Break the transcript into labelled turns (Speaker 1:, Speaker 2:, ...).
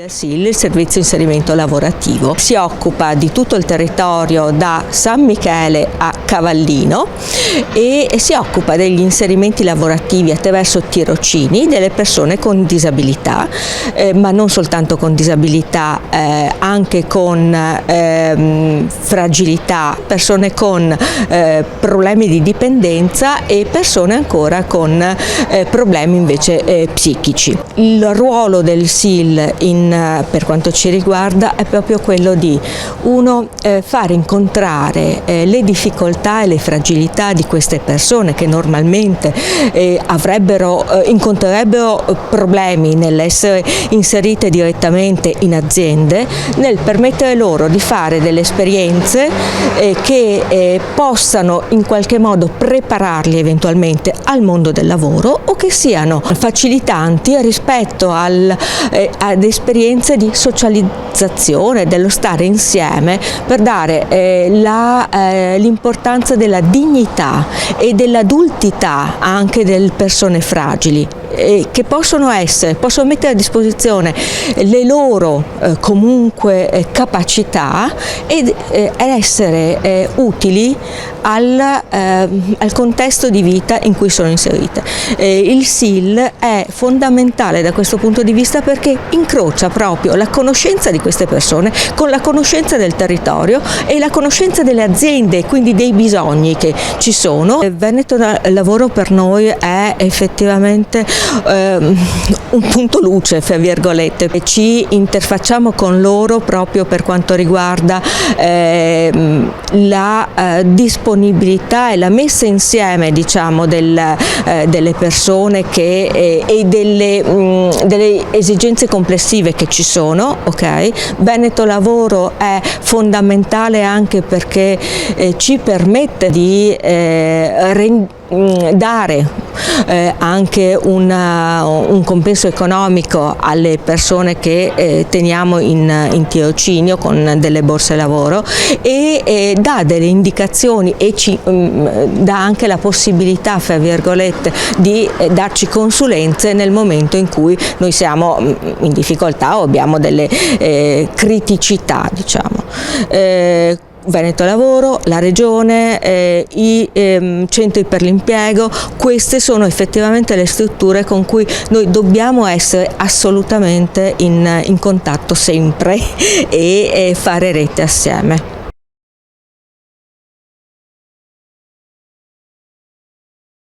Speaker 1: SIL, il Servizio Inserimento Lavorativo, si occupa di tutto il territorio da San Michele a Cavallino e si occupa degli inserimenti lavorativi attraverso tirocini delle persone con disabilità, ma non soltanto con disabilità, anche con fragilità, persone con problemi di dipendenza e persone ancora con problemi invece psichici. Il ruolo del SIL per quanto ci riguarda è proprio quello di far incontrare le difficoltà e le fragilità di queste persone che normalmente incontrerebbero problemi nell'essere inserite direttamente in aziende, nel permettere loro di fare delle esperienze che possano in qualche modo prepararli eventualmente al mondo del lavoro o che siano facilitanti rispetto ad esperienze di socializzazione, dello stare insieme, per dare l'importanza della dignità e dell'adultità anche delle persone fragili, che possono mettere a disposizione le loro comunque capacità ed essere utili al contesto di vita in cui sono inserite. Il SIL è fondamentale da questo punto di vista perché incrocia proprio la conoscenza di queste persone con la conoscenza del territorio e la conoscenza delle aziende, quindi dei bisogni che ci sono. Veneto Lavoro per noi è effettivamente un punto luce, fra virgolette, e ci interfacciamo con loro proprio per quanto riguarda la disponibilità e la messa insieme, diciamo, delle persone e delle esigenze complessive che ci sono. Veneto Lavoro è fondamentale anche perché ci permette di dare anche un compenso economico alle persone che teniamo in tirocinio con delle borse lavoro e dà delle indicazioni e ci dà anche la possibilità, fra virgolette, di darci consulenze nel momento in cui noi siamo in difficoltà o abbiamo delle criticità, diciamo. Veneto Lavoro, la Regione, i centri per l'impiego, queste sono effettivamente le strutture con cui noi dobbiamo essere assolutamente in contatto sempre e fare rete assieme.